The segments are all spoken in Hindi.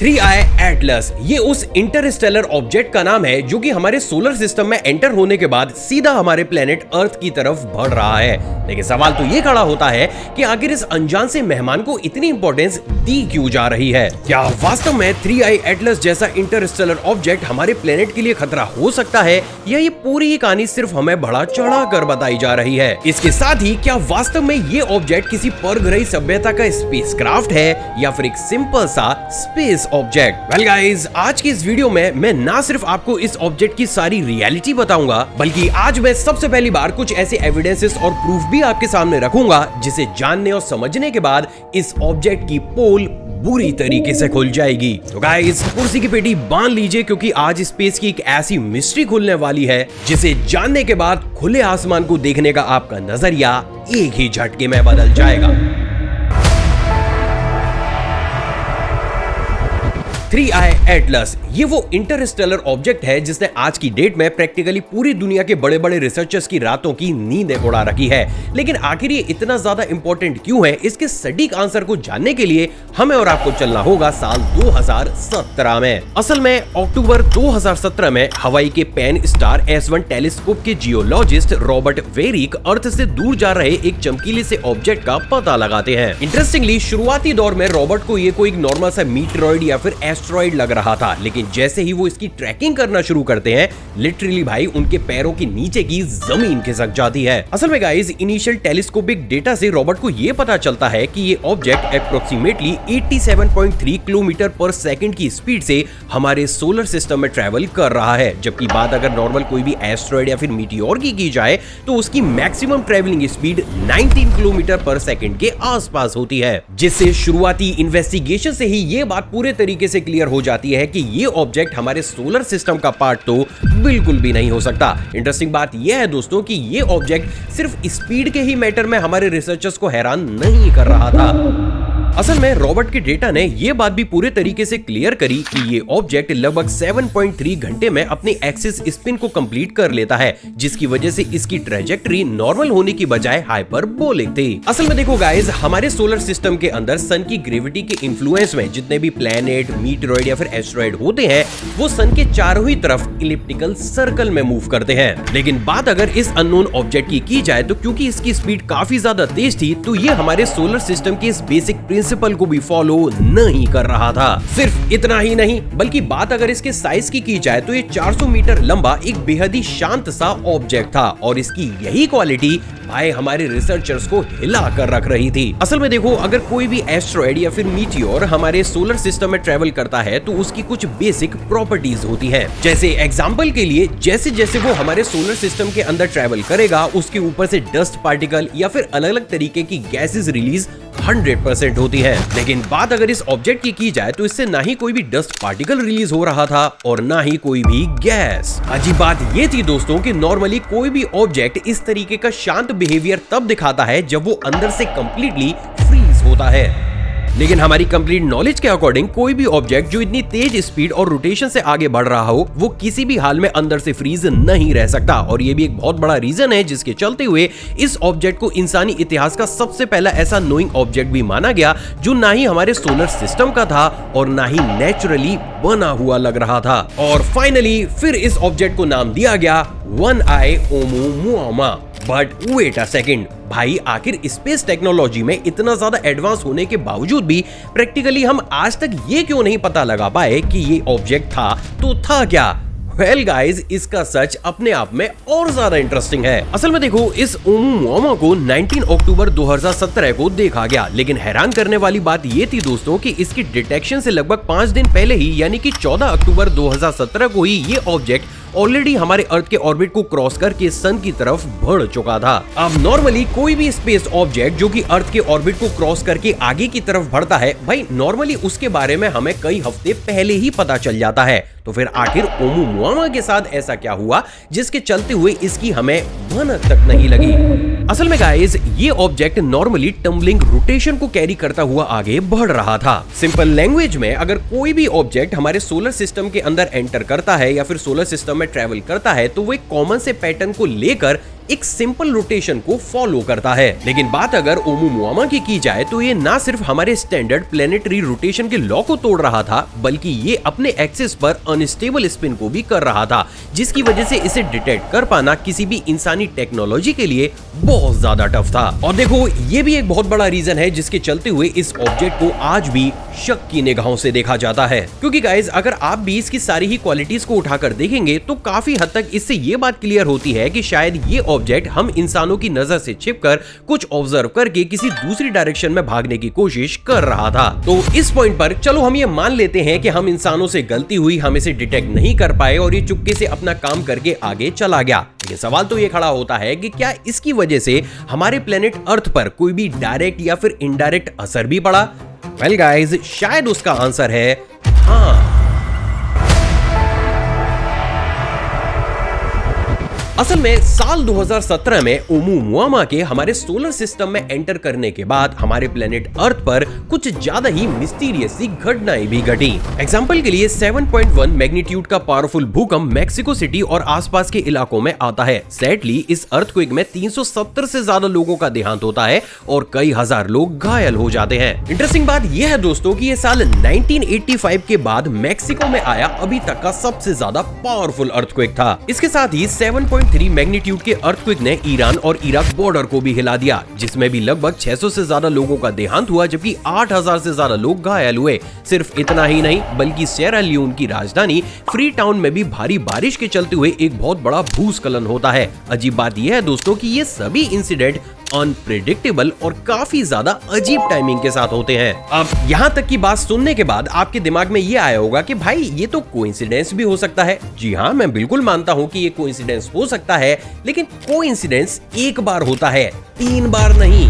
3i एटलस ये उस इंटरस्टेलर ऑब्जेक्ट का नाम है जो कि हमारे सोलर सिस्टम में एंटर होने के बाद सीधा हमारे प्लेनेट अर्थ की तरफ बढ़ रहा है। लेकिन सवाल तो ये खड़ा होता है कि आखिर इस अनजान से मेहमान को इतनी इंपॉर्टेंस दी क्यों जा रही है। क्या वास्तव में 3i एटलस जैसा इंटरस्टेलर ऑब्जेक्ट हमारे प्लेनेट के लिए खतरा हो सकता है, या ये पूरी ही कहानी सिर्फ हमें बढ़ा चढ़ा कर बताई जा रही है। इसके साथ ही क्या वास्तव में ये ऑब्जेक्ट किसी परग्रही सभ्यता का स्पेसक्राफ्ट है या फिर एक सिंपल सा स्पेस ऑब्जेक्ट। वेल गाइस, आज की इस वीडियो में मैं ना सिर्फ आपको इस ऑब्जेक्ट की सारी रियलिटी बताऊंगा, बल्कि आज मैं सबसे पहली बार कुछ ऐसे एविडेंसेस और प्रूफ भी आपके सामने रखूंगा जिसे जानने और समझने के बाद इस ऑब्जेक्ट की पोल बुरी तरीके से खुल जाएगी। तो गाइस, कुर्सी की पेटी बांध लीजिए क्योंकि आज स्पेस की एक ऐसी मिस्ट्री खुलने वाली है जिसे जानने के बाद खुले आसमान को देखने का आपका नजरिया एक ही झटके में बदल जाएगा। 3i एटलस ये वो इंटरस्टेलर ऑब्जेक्ट है जिसने आज की डेट में प्रैक्टिकली पूरी दुनिया के बड़े बड़े रिसर्चर्स की रातों की नींदें उड़ा रखी है। लेकिन आखिर ये इतना ज्यादा इंपॉर्टेंट क्यों है, इसके सटीक आंसर को जानने के लिए हमें और आपको चलना होगा साल 2017 में। असल में अक्टूबर 2017 में हवाई के पेन स्टार S1 टेलीस्कोप के जियोलॉजिस्ट रॉबर्ट वेरिक अर्थ से दूर जा रहे एक चमकीले से ऑब्जेक्ट का पता लगाते हैं। इंटरेस्टिंगली शुरुआती दौर में रॉबर्ट को ये कोई नॉर्मल सा मीटरॉइड या फिर एस्ट्रॉइड लग रहा था, लेकिन जैसे ही वो इसकी ट्रैकिंग करना शुरू करते हैं, लिटरली भाई उनके पैरों के नीचे की जमीन खिसक जाती है। असल में गाइस, इनिशियल टेलीस्कोपिक डेटा से रॉबर्ट को ये पता चलता है कि ये ऑब्जेक्ट अप्रोक्सीमेटली 87.3 किलोमीटर पर सेकंड की स्पीड से हमारे सोलर सिस्टम में ट्रैवल कर रहा है। जबकि बात अगर नॉर्मल कोई भी एस्ट्रॉइड या फिर मीटियोर की जाए तो उसकी मैक्सिमम ट्रैवलिंग स्पीड 19 किलोमीटर पर सेकंड के आसपास होती है, जिससे शुरुआती इन्वेस्टिगेशन से ही ये बात पूरे तरीके से क्लियर हो जाती है कि ये ऑब्जेक्ट हमारे सोलर सिस्टम का पार्ट तो बिल्कुल भी नहीं हो सकता। इंटरेस्टिंग बात यह है दोस्तों कि ये ऑब्जेक्ट सिर्फ स्पीड के ही मैटर में हमारे रिसर्चर्स को हैरान नहीं कर रहा था। असल में रॉबर्ट के डेटा ने यह बात भी पूरे तरीके से क्लियर करी कि ये ऑब्जेक्ट लगभग 7.3 घंटे में अपनी एक्सिस स्पिन को कंप्लीट कर लेता है, जिसकी वजह से इसकी ट्रेजेक्टरी नॉर्मल होने की बजाय हाइपरबोलिक थी। असल में देखो गाइस, हमारे सोलर सिस्टम के अंदर सन की ग्रेविटी के इन्फ्लुएंस में जितने भी प्लैनेट, मीटरॉइड या फिर एस्ट्रॉइड होते हैं, वो सन के चारों ही तरफ इलिप्टिकल सर्कल में मूव करते हैं। लेकिन बात अगर इस अननोन ऑब्जेक्ट की जाए तो क्योंकि इसकी स्पीड काफी ज्यादा तेज थी, तो ये हमारे सोलर सिस्टम के इस बेसिक प्रिंसिपल को भी फॉलो नहीं कर रहा था। सिर्फ इतना ही नहीं, बल्कि बात अगर इसके साइज की जाए तो ये 400 मीटर लंबा एक बेहद ही शांत सा ऑब्जेक्ट था, और इसकी यही क्वालिटी भाई हमारे रिसर्चर्स को हिला कर रख रही थी। असल में देखो, अगर कोई भी एस्ट्रॉइड या फिर मीटियोर हमारे सोलर सिस्टम में ट्रेवल करता है तो उसकी कुछ बेसिक प्रॉपर्टीज होती हैं। जैसे एग्जांपल के लिए, जैसे जैसे वो हमारे सोलर सिस्टम के अंदर ट्रेवल करेगा, उसके ऊपर से डस्ट पार्टिकल या फिर अलग अलग तरीके की गैसेस रिलीज 100% होती है। लेकिन बात अगर इस ऑब्जेक्ट की जाए तो इससे ना ही कोई भी डस्ट पार्टिकल रिलीज हो रहा था और ना ही कोई भी गैस। अजीब बात ये थी दोस्तों कि नॉर्मली कोई भी ऑब्जेक्ट इस तरीके का शांत बिहेवियर तब दिखाता है जब वो अंदर से कंप्लीटली फ्रीज होता है। लेकिन हमारी कंप्लीट नॉलेज के अकॉर्डिंग कोई भी ऑब्जेक्ट जो इतनी तेज स्पीड और रोटेशन से आगे बढ़ रहा हो, वो किसी भी हाल में अंदर से फ्रीज नहीं रह सकता। और ये भी एक बहुत बड़ा रीजन है जिसके चलते हुए इस ऑब्जेक्ट को इंसानी इतिहास का सबसे पहला ऐसा नोइंग ऑब्जेक्ट भी माना गया जो ना ही हमारे सोलर सिस्टम का था और ना ही नेचुरली बना हुआ लग रहा था। और फाइनली फिर इस ऑब्जेक्ट को नाम दिया गया 1i Oumuamua. But wait a second भाई, आखिर स्पेस टेक्नोलॉजी में इतना ज्यादा एडवांस होने के बावजूद भी प्रैक्टिकली हम आज तक ये क्यों नहीं पता लगा पाए कि ये ऑब्जेक्ट था तो था क्या? वेल गाइस, इसका सच अपने आप में और ज्यादा इंटरेस्टिंग है। असल में देखो, इस ओमुमुआमा को 19 अक्टूबर 2017 को देखा गया, लेकिन हैरान करने वाली बात ये थी दोस्तों कि इसकी डिटेक्शन से लगभग 5 दिन पहले ही, यानी कि 14 अक्टूबर 2017 को ही ये ऑब्जेक्ट ऑलरेडी हमारे अर्थ के ऑर्बिट को क्रॉस करके सन की तरफ बढ़ चुका था। अब नॉर्मली कोई भी स्पेस ऑब्जेक्ट जो कि अर्थ के ऑर्बिट को क्रॉस करके आगे की तरफ बढ़ता है, भाई नॉर्मली उसके बारे में हमें कई हफ्ते पहले ही पता चल जाता है। तो फिर आखिर ओमुमुआमा के साथ ऐसा क्या हुआ जिसके चलते हुए इसकी हमें भनक तक नहीं लगी? असल में गाइस, ये ऑब्जेक्ट नॉर्मली टम्बलिंग रोटेशन को कैरी करता हुआ आगे बढ़ रहा था। सिंपल लैंग्वेज में, अगर कोई भी ऑब्जेक्ट हमारे सोलर सिस्टम के अंदर एंटर करता है या फिर सोलर सिस्टम में ट्रेवल करता है, तो वो एक कॉमन से पैटर्न को लेकर एक सिंपल रोटेशन को फॉलो करता है। लेकिन बात अगर ओमुमुआमा की जाए तो ये ना सिर्फ हमारे स्टैंडर्ड प्लेनेटरी रोटेशन के लॉ को तोड़ रहा था, बल्कि ये अपने एक्सिस पर अनस्टेबल स्पिन को भी कर रहा था, जिसकी वजह से इसे डिटेक्ट कर पाना किसी भी इंसानी टेक्नोलॉजी के लिए बहुत ज्यादा टफ था। और देखो, ये भी एक बहुत बड़ा रीजन है जिसके चलते हुए इस ऑब्जेक्ट को आज भी शक की निगाहों से देखा जाता है। क्योंकि गाइस, अगर आप भी इसकी सारी ही क्वालिटीज को उठाकर देखेंगे तो काफी हद तक इससे ये बात क्लियर होती है कि शायद ये ऑब्जेक्ट हम इंसानों की नजर से छिपकर कुछ ऑब्जर्व करके किसी दूसरी डायरेक्शन में भागने की कोशिश कर रहा था। तो इस पॉइंट पर चलो हम ये मान लेते हैं कि हम इंसानों से गलती हुई, हम इसे डिटेक्ट नहीं कर पाए और ये चुपके से अपना काम करके आगे चला गया। लेकिन सवाल तो ये खड़ा होता है कि क्या इसकी वजह से हमारे प्लेनेट अर्थ पर कोई भी डायरेक्ट या फिर इनडायरेक्ट असर भी पड़ा? वेल गाइस, शायद उसका आंसर है हाँ। असल में साल 2017 में ओमुमुआमा के हमारे सोलर सिस्टम में एंटर करने के बाद हमारे प्लेनेट अर्थ पर कुछ ज्यादा ही मिस्टीरियस सी घटनाएं भी घटी। एग्जांपल के लिए 7.1 मैग्नीट्यूड का पावरफुल भूकंप मैक्सिको सिटी और आसपास के इलाकों में आता है। सैडली इस अर्थक्वेक में 370 से ज्यादा लोगों का देहांत होता है और कई हजार लोग घायल हो जाते हैं। इंटरेस्टिंग बात यह है दोस्तों कि यह साल 1985 के बाद मैक्सिको में आया अभी तक का सबसे ज्यादा पावरफुल अर्थक्वेक था। इसके साथ ही 7.3 मैग्नीट्यूड के अर्थक्वेक ने ईरान और इराक बॉर्डर को भी हिला दिया, जिसमें भी लगभग 600 से ज्यादा लोगों का देहांत हुआ, जबकि 8000 से ज्यादा लोग घायल हुए। सिर्फ इतना ही नहीं, बल्कि सिएरा लियोन की राजधानी फ्री टाउन में भी भारी बारिश के चलते हुए एक बहुत बड़ा भूस्खलन होता है। अजीब बात यह है दोस्तों कि ये सभी इंसिडेंट अनप्रेडिक्टेबल और काफी ज्यादा अजीब टाइमिंग के साथ होते हैं। अब यहाँ तक की बात सुनने के बाद आपके दिमाग में ये आया होगा कि भाई ये तो कोइंसिडेंस भी हो सकता है। जी हाँ, मैं बिल्कुल मानता हूँ कि ये कोइंसिडेंस हो सकता है, लेकिन कोइंसिडेंस एक बार होता है, 3 बार नहीं।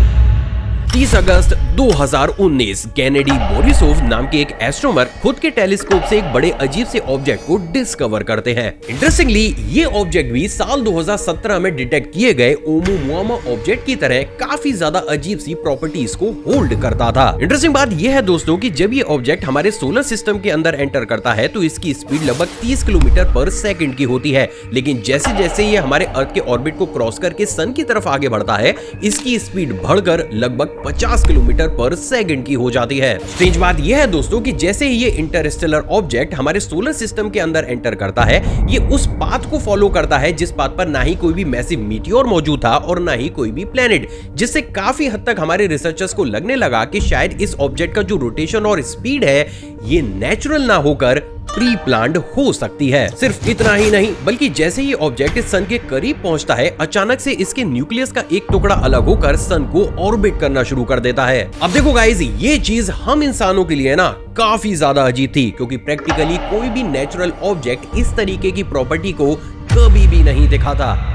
30 अगस्त 2019 केनेडी बोरिसोव नाम के एक एस्ट्रोनॉमर खुद के टेलीस्कोप से एक बड़े अजीब से ऑब्जेक्ट को डिस्कवर करते हैं। इंटरेस्टिंगली, ये ऑब्जेक्ट भी साल 2017 में डिटेक्ट किए गए ओमुमुआमा ऑब्जेक्ट की तरह काफी ज्यादा अजीब सी प्रॉपर्टीज को होल्ड करता था। इंटरेस्टिंग बात यह है दोस्तों कि जब ये ऑब्जेक्ट हमारे सोलर सिस्टम के अंदर एंटर करता है तो इसकी स्पीड लगभग 30 किलोमीटर पर सेकंड की होती है, लेकिन जैसे जैसे ये हमारे अर्थ के ऑर्बिट को क्रॉस करके सन की तरफ आगे बढ़ता है, इसकी स्पीड बढ़कर लगभग 50 किलोमीटर पर सेकंड की हो जाती है। स्ट्रेंज बात यह है दोस्तों कि जैसे ही ये इंटरस्टेलर ऑब्जेक्ट हमारे सोलर सिस्टम के अंदर एंटर करता है, ये उस पाथ को फॉलो करता है जिस पाथ पर ना ही कोई भी मैसिव मीटियोर मौजूद था और ना ही कोई भी प्लेनेट, जिससे काफी हद तक हमारे रिसर्चर्स को लगने लगा कि शायद इस ऑब्जेक्ट का जो रोटेशन और स्पीड है ये नेचुरल ना होकर प्री प्लान्ड हो सकती है। सिर्फ इतना ही नहीं, बल्कि जैसे ही ऑब्जेक्ट सन के करीब पहुंचता है, अचानक से इसके न्यूक्लियस का एक टुकड़ा अलग होकर सन को ऑर्बिट करना शुरू कर देता है। अब देखो गाइस, ये चीज हम इंसानों के लिए ना काफी ज्यादा अजीब थी, क्योंकि प्रैक्टिकली कोई भी नेचुरल ऑब्जेक्ट इस तरीके की प्रॉपर्टी को कभी भी नहीं दिखा था।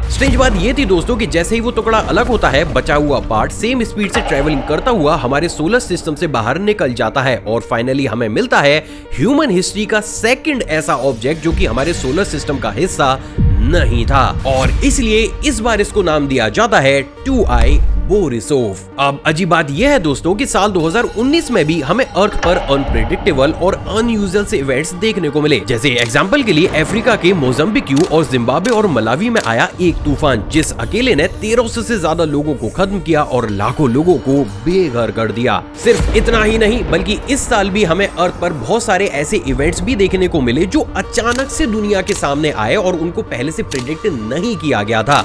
स्ट्रेंज बात ये थी दोस्तों कि जैसे ही वो टुकड़ा अलग होता है, बचा हुआ पार्ट सेम स्पीड से ट्रेवलिंग करता हुआ हमारे सोलर सिस्टम से बाहर निकल जाता है और फाइनली हमें मिलता है ह्यूमन हिस्ट्री का सेकंड ऐसा ऑब्जेक्ट जो कि हमारे सोलर सिस्टम का हिस्सा नहीं था, और इसलिए इस बार इसको नाम दिया जाता है 2I बोरिसोव। अब अजीब बात यह है दोस्तों कि साल 2019 में भी हमें अर्थ पर अनप्रेडिक्टेबल और अनयूजुअल से इवेंट्स देखने को मिले। जैसे एग्जांपल के लिए अफ्रीका के मोजाम्बिक और जिम्बाब्वे और मलावी में आया एक तूफान, जिस अकेले ने 1300 से ज्यादा लोगों को खत्म किया और लाखों लोगों को बेघर कर दिया। सिर्फ इतना ही नहीं, बल्कि इस साल भी हमें अर्थ पर बहुत सारे ऐसे इवेंट्स भी देखने को मिले जो अचानक से दुनिया के सामने आए और उनको पहले से प्रेडिक्ट नहीं किया गया था।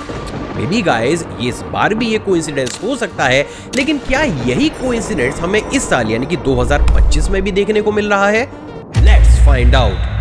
मे बी गाइस, इस बार भी ये कोइंसिडेंस हो सकता है, लेकिन क्या यही कोइंसिडेंस हमें इस साल यानी कि 2025 में भी देखने को मिल रहा है? Let's find out.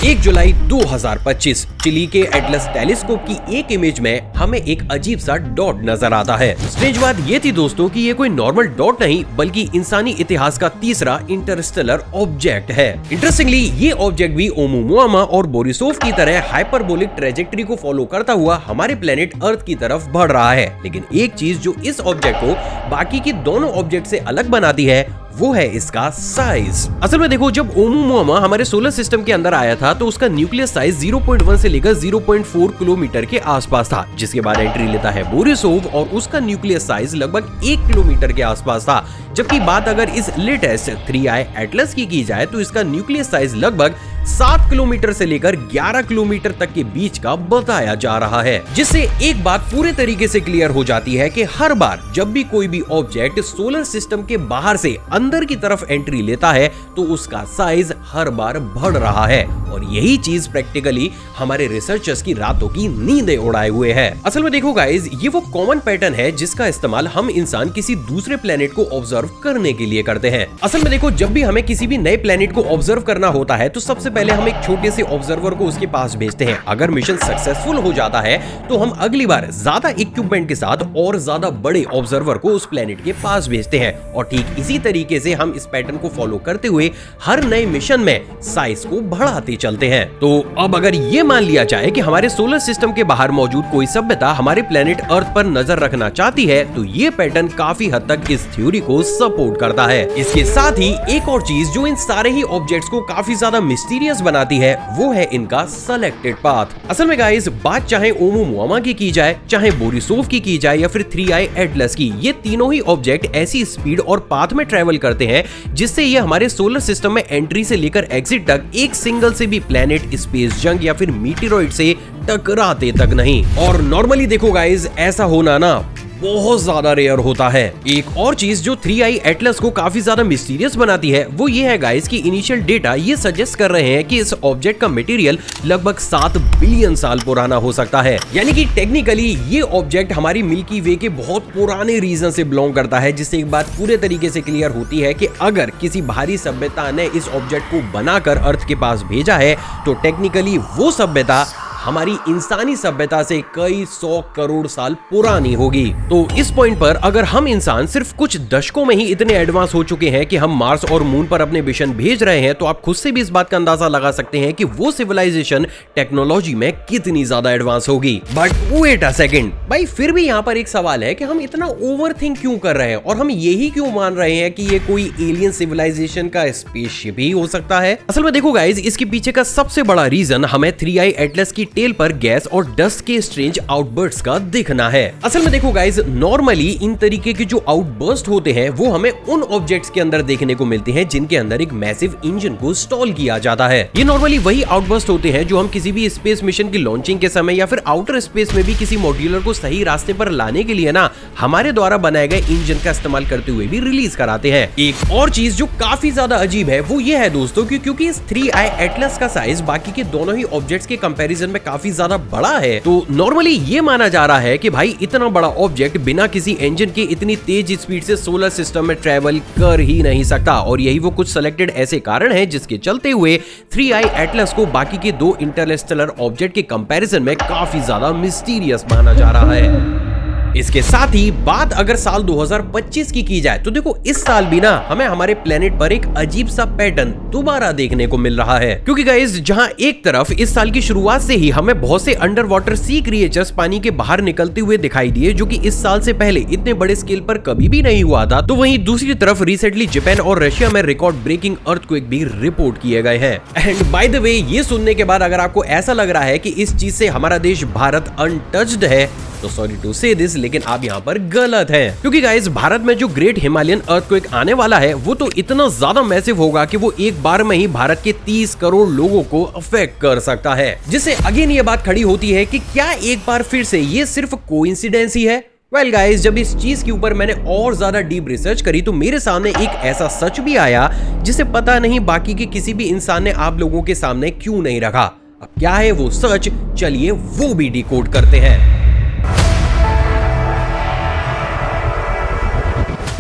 1 जुलाई 2025 चिली के एटलस टेलीस्कोप की एक इमेज में हमें एक अजीब सा डॉट नजर आता है। स्ट्रेंज बात ये थी दोस्तों कि ये कोई नॉर्मल डॉट नहीं, बल्कि इंसानी इतिहास का तीसरा इंटरस्टेलर ऑब्जेक्ट है। इंटरेस्टिंगली, ये ऑब्जेक्ट भी ओमुमुआमा और बोरिसोव की तरह हाइपरबोलिक ट्रेजेक्टरी को फॉलो करता हुआ हमारे प्लेनेट अर्थ की तरफ बढ़ रहा है। लेकिन एक चीज जो इस ऑब्जेक्ट को बाकी की दोनों ऑब्जेक्ट से अलग बनाती है वो है इसका साइज। असल में देखो, जब ओमुमुआमा हमारे सोलर सिस्टम के अंदर आया था तो उसका न्यूक्लियस साइज 0.1 से लेकर 0.4 किलोमीटर के आसपास था, जिसके बाद एंट्री लेता है बोरिसोव और उसका न्यूक्लियस साइज लगभग 1 किलोमीटर के आसपास था। जबकि बात अगर इस लेटेस्ट 3I एटलस की जाए तो इसका न्यूक्लियस साइज लगभग 7 किलोमीटर से लेकर 11 किलोमीटर तक के बीच का बताया जा रहा है, जिससे एक बात पूरे तरीके से क्लियर हो जाती है कि हर बार जब भी कोई भी ऑब्जेक्ट सोलर सिस्टम के बाहर से अंदर की तरफ एंट्री लेता है तो उसका साइज हर बार बढ़ रहा है, और यही चीज प्रैक्टिकली हमारे रिसर्चर्स की रातों की नींदें उड़ाए हुए है। असल में देखो गाइज, ये वो कॉमन पैटर्न है जिसका इस्तेमाल हम इंसान किसी दूसरे प्लेनेट को ऑब्जर्व करने के लिए करते हैं। असल में देखो, जब भी हमें किसी भी नए प्लेनेट को ऑब्जर्व करना होता है तो सबसे पहले हम एक छोटे से ऑब्जर्वर को उसके पास भेजते हैं। अगर मिशन सक्सेसफुल हो जाता है तो हम अगली बार ज्यादा इक्विपमेंट के साथ और ज्यादा बड़े ऑब्जर्वर को उस प्लेनेट के पास भेजते हैं, और ठीक इसी तरीके से हम इस पैटर्न को फॉलो करते हुए हर नए मिशन में साइज को बढ़ाते चलते हैं। तो अब अगर ये मान लिया जाए कि हमारे सोलर सिस्टम के बाहर मौजूद कोई सभ्यता हमारे प्लेनेट अर्थ पर नजर रखना चाहती है तो ये पैटर्न काफी हद तक इस थ्योरी को सपोर्ट करता है। इसके साथ ही एक और चीज जो इन सारे ही ऑब्जेक्ट्स को काफी ज्यादा मिस्टीरियस बनाती है वो है इनका सेलेक्टेड पाथ। असल में गाइस, बात चाहे ओumuamua की जाए, चाहे बोरिसोव की जाए या फिर 3i एटलस की, ये तीनों ही ऑब्जेक्ट ऐसी स्पीड और पाथ में ट्रेवल करते हैं जिससे ये हमारे सोलर सिस्टम में एंट्री से लेकर एग्जिट तक एक सिंगल से भी प्लेनेट, स्पेस जंक या फिर मीटेरॉइड से टकराते तक नहीं। और नॉर्मली देखो गाइस, ऐसा होना ना बहुत ज्यादा रेयर होता है। एक और चीज जो 3i एटलस को काफी ज्यादा मिस्टीरियस बनाती है वो ये है गाइस कि इनिशियल डेटा ये सजेस्ट कर रहे हैं कि इस ऑब्जेक्ट का मटेरियल लगभग 7 बिलियन साल पुराना हो सकता है। यानी कि टेक्निकली ये ऑब्जेक्ट हमारी मिल्की वे के बहुत पुराने रीजन से बिलोंग करता है, जिससे एक बात पूरे तरीके से क्लियर होती है कि अगर किसी भारी सभ्यता ने इस ऑब्जेक्ट को बनाकर अर्थ के पास भेजा है तो टेक्निकली वो सभ्यता हमारी इंसानी सभ्यता से कई 100 करोड़ साल पुरानी होगी। तो इस पॉइंट पर अगर हम इंसान सिर्फ कुछ दशकों में ही इतने एडवांस हो चुके हैं कि हम मार्स और मून पर अपने मिशन भेज रहे हैं, तो आप खुद से भी इस बात का अंदाजा लगा सकते हैं कि वो सिविलाइजेशन टेक्नोलॉजी में कितनी ज्यादा एडवांस होगी। बट वेट अ सेकंड भाई, फिर भी यहाँ पर एक सवाल है कि हम इतना ओवरथिंक क्यों कर रहे हैं और हम यही क्यों मान रहे हैं कि ये कोई एलियन सिविलाइजेशन का स्पेसशिप ही हो सकता है। असल में देखो गाइज, इसके पीछे का सबसे बड़ा रीजन हमें 3i एटलस की टेल पर गैस और डस्ट के स्ट्रेंज आउटबर्स्ट का दिखना है। असल में देखो गाइज, नॉर्मली इन तरीके के जो आउटबर्स्ट होते हैं वो हमें उन ऑब्जेक्ट्स के अंदर देखने को मिलते हैं जिनके अंदर एक मैसिव इंजन को इंस्टॉल किया जाता है। ये नॉर्मली वही आउटबर्स्ट होते हैं जो हम किसी भी स्पेस मिशन की लॉन्चिंग के समय या फिर आउटर स्पेस में भी किसी मॉड्यूलर को सही रास्ते पर लाने के लिए ना हमारे द्वारा बनाए गए इंजन का इस्तेमाल करते हुए भी रिलीज कराते हैं। एक और चीज जो काफी ज्यादा अजीब है वो ये है दोस्तों क्योंकि इस 3i एटलस का साइज बाकी के दोनों ही ऑब्जेक्ट्स के कंपैरिजन में काफी ज्यादा बड़ा है, तो नॉर्मली ये माना जा रहा है कि भाई इतना बड़ा ऑब्जेक्ट बिना किसी इंजन के इतनी तेज स्पीड से सोलर सिस्टम में ट्रेवल कर ही नहीं सकता। और यही वो कुछ सेलेक्टेड ऐसे कारण हैं जिसके चलते हुए 3i एटलस को बाकी के दो इंटरस्टेलर ऑब्जेक्ट के कंपैरिजन में काफी ज्यादा मिस्टीरियस माना जा रहा है। इसके साथ ही बात अगर साल 2025 की जाए तो देखो इस साल भी ना हमें हमारे प्लेनेट पर एक अजीब सा पैटर्न दोबारा देखने को मिल रहा है। क्योंकि गाइस, जहां एक तरफ इस साल की शुरुआत से ही हमें बहुत से अंडर वाटर सी क्रिएचर्स पानी के बाहर निकलते हुए दिखाई दिए जो कि इस साल से पहले इतने बड़े स्केल पर कभी भी नहीं हुआ था, तो वहीं दूसरी तरफ रिसेंटली जापान और रशिया में रिकॉर्ड ब्रेकिंग अर्थक्वेक भी रिपोर्ट किए गए हैं। एंड बाय द वे, ये सुनने के बाद अगर आपको ऐसा लग रहा है कि इस चीज से हमारा देश भारत अनटच्ड है तो सॉरी टू से दिस, लेकिन आप यहाँ पर गलत हैं। क्योंकि गाइस, भारत में जो ग्रेट हिमालयन अर्थक्वेक आने वाला है वो तो इतना ज्यादा मैसिव होगा कि वो एक बार में ही भारत के 30 करोड़ लोगों को अफेक्ट कर सकता है। जिससे अगेन ये बात खड़ी होती है कि क्या एक बार फिर से ये सिर्फ कोइंसिडेंस ही है? वेल गाइस, जब इस चीज के ऊपर मैंने और ज्यादा डीप रिसर्च करी तो मेरे सामने एक ऐसा सच भी आया जिसे पता नहीं बाकी के किसी भी इंसान ने आप लोगों के सामने क्यों नहीं रखा। अब क्या है वो सच, चलिए वो भी डिकोड करते हैं।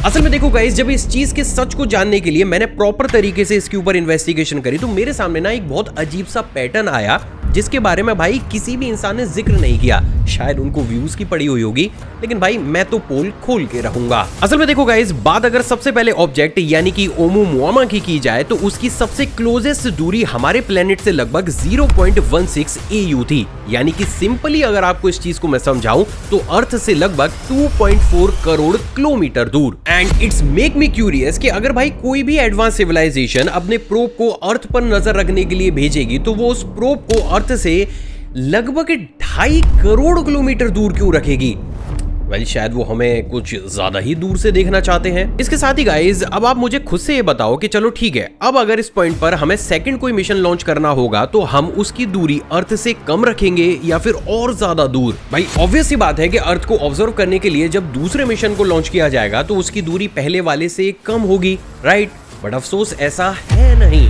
असल में देखो गाइस, जब इस चीज के सच को जानने के लिए मैंने प्रॉपर तरीके से इसके ऊपर इन्वेस्टिगेशन करी तो मेरे सामने ना एक बहुत अजीब सा पैटर्न आया जिसके बारे में भाई किसी भी इंसान ने जिक्र नहीं किया। शायद उनको व्यूज की पड़ी हुई होगी, लेकिन भाई मैं तो पोल खोल के रहूंगा। असल में देखो गाइस, बात अगर सबसे पहले ऑब्जेक्ट यानी कि ओumuamua की जाए तो उसकी सबसे क्लोजेस्ट दूरी हमारे प्लेनेट से लगभग 0.16 AU थी। यानी कि सिंपली अगर आपको इस चीज को मैं समझाऊं तो अर्थ से लगभग 2.4 करोड़ किलोमीटर दूर। And it's make me curious कि अगर भाई कोई भी एडवांस सिविलाइजेशन अपने प्रोब को अर्थ पर नजर रखने के लिए भेजेगी तो वो उस प्रोब को अर्थ से लगभग 2.5 करोड़ किलोमीटर दूर क्यों रखेगी? वेल शायद वो हमें कुछ ज्यादा ही दूर से देखना चाहते हैं। इसके साथ ही गाइज अब आप मुझे खुद से ये बताओ कि चलो ठीक है, अब अगर इस पॉइंट पर हमें सेकंड कोई मिशन लॉन्च करना होगा तो हम उसकी दूरी अर्थ से कम रखेंगे या फिर और ज्यादा दूर? भाई ऑब्वियस सी बात है कि अर्थ को ऑब्जर्व करने के लिए जब दूसरे मिशन को लॉन्च किया जाएगा तो उसकी दूरी पहले वाले से कम होगी, राइट? बट अफसोस ऐसा है नहीं।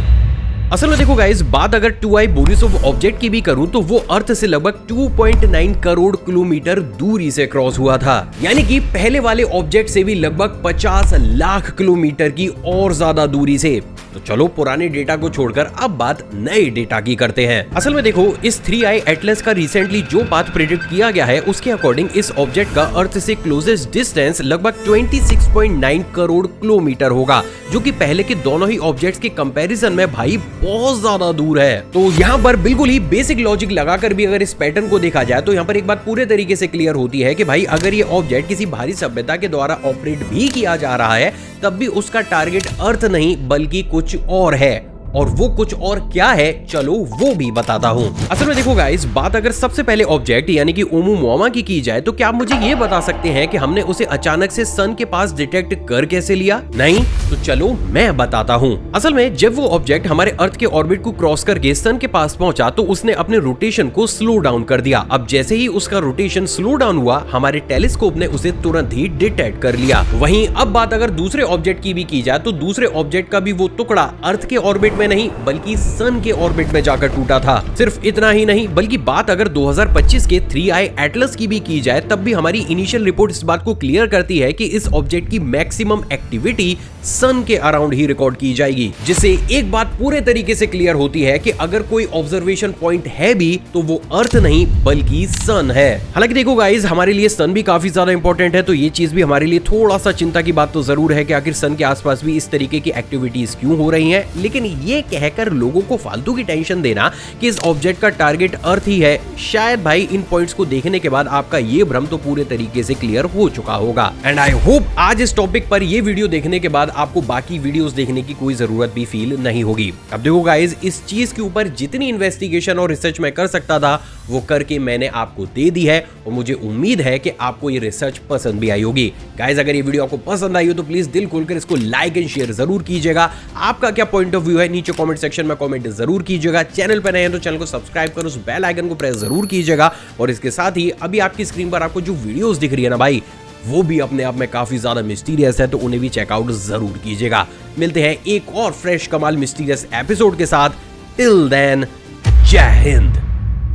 असल में देखो गाइस, बात अगर 2i बोरिसोव ऑब्जेक्ट की भी करूं तो वो अर्थ से लगभग 2.9 करोड़ किलोमीटर दूरी से क्रॉस हुआ था, यानी कि पहले वाले ऑब्जेक्ट से भी लगभग 50 लाख किलोमीटर की और ज्यादा दूरी से। तो चलो पुराने डेटा को छोड़कर अब बात नए डेटा की करते हैं। असल में देखो, इस 3i एटलस का रिसेंटली जो पाथ प्रेडिक्ट किया गया है उसके अकॉर्डिंग इस ऑब्जेक्ट का अर्थ से क्लोजेस्ट डिस्टेंस लगभग 26.9 करोड़ किलोमीटर होगा, जो कि पहले के दोनों ही ऑब्जेक्ट्स के कंपैरिजन में भाई बहुत ज्यादा दूर है। तो यहाँ पर बिल्कुल ही बेसिक लॉजिक लगाकर भी अगर इस पैटर्न को देखा जाए तो यहाँ पर एक बात पूरे तरीके से क्लियर होती है कि भाई अगर ये ऑब्जेक्ट किसी भारी सभ्यता के द्वारा ऑपरेट भी किया जा रहा है तब भी उसका टारगेट अर्थ नहीं बल्कि कुछ और है। और वो कुछ और क्या है चलो वो भी बताता हूँ। असल में देखो गाइस, बात अगर सबसे पहले ऑब्जेक्ट यानी कि ओमुमुआ की जाए तो क्या आप मुझे ये बता सकते हैं कि हमने उसे अचानक से सन के पास डिटेक्ट कर कैसे लिया? नहीं? तो चलो मैं बताता हूँ। असल में जब वो ऑब्जेक्ट हमारे अर्थ के ऑर्बिट को क्रॉस करके सन के पास पहुंचा तो उसने अपने रोटेशन को स्लो डाउन कर दिया। अब जैसे ही उसका रोटेशन स्लो डाउन हुआ हमारे टेलीस्कोप ने उसे तुरंत ही डिटेक्ट कर लिया। वहीं अब बात अगर दूसरे ऑब्जेक्ट की भी की जाए तो दूसरे ऑब्जेक्ट का भी वो टुकड़ा अर्थ के ऑर्बिट नहीं बल्कि सन के ऑर्बिट में जाकर टूटा था। सिर्फ इतना ही नहीं बल्कि बात अगर 2025 के 3i एटलस की भी की जाए तब भी हमारी इनिशियल रिपोर्ट इस बात को क्लियर करती है कि इस ऑब्जेक्ट की मैक्सिमम एक्टिविटी सन के अराउंड ही रिकॉर्ड की जाएगी, जिससे एक बात पूरे तरीके से क्लियर होती है कि अगर कोई ऑब्जर्वेशन पॉइंट है भी तो वो अर्थ नहीं बल्कि सन है। हालांकि देखो गाइस, हमारे लिए सन भी काफी ज्यादा इंपॉर्टेंट है, तो ये चीज भी हमारे लिए थोड़ा सा चिंता की बात तो जरूर है कि आखिर सन के आसपास भी इस तरीके की एक्टिविटीज क्यों हो रही हैं। लेकिन ये कहकर लोगों को फालतू की टेंशन देना कि इस ऑब्जेक्ट का टारगेट अर्थ ही है, शायद भाई इन पॉइंट्स को देखने के बाद आपका ये भ्रम तो पूरे तरीके से क्लियर हो चुका होगा। एंड आई होप आज इस टॉपिक पर ये वीडियो देखने के बाद आपको बाकी वीडियोस देखने की कोई जरूरत भी फील नहीं होगी। अब देखो गाइज, इस चीज के ऊपर जितनी इन्वेस्टिगेशन और रिसर्च मैं कर सकता था वो करके मैंने आपको दे दी है और मुझे उम्मीद है कि आपको ये रिसर्च पसंद भी आई होगी। गाइज, अगर ये वीडियो आपको पसंद आई हो तो प्लीज दिल खोलकर इसको लाइक एंड शेयर जरूर कीजिएगा। आपका क्या पॉइंट ऑफ व्यू है नीचे कमेंट सेक्शन में कमेंट जरूर कीजिएगा। चैनल पर नए हैं तो चैनल को सब्सक्राइब कर उस बेल आइकन को प्रेस जरूर कीजिएगा। और इसके साथ ही अभी आपकी स्क्रीन पर आपको जो वीडियोस दिख रही है ना भाई, वो भी अपने आप में काफी ज्यादा मिस्टीरियस है, तो उन्हें भी चेकआउट जरूर कीजिएगा। मिलते हैं एक और फ्रेश कमाल मिस्टीरियस एपिसोड के साथ। टिल देन, जय हिंद।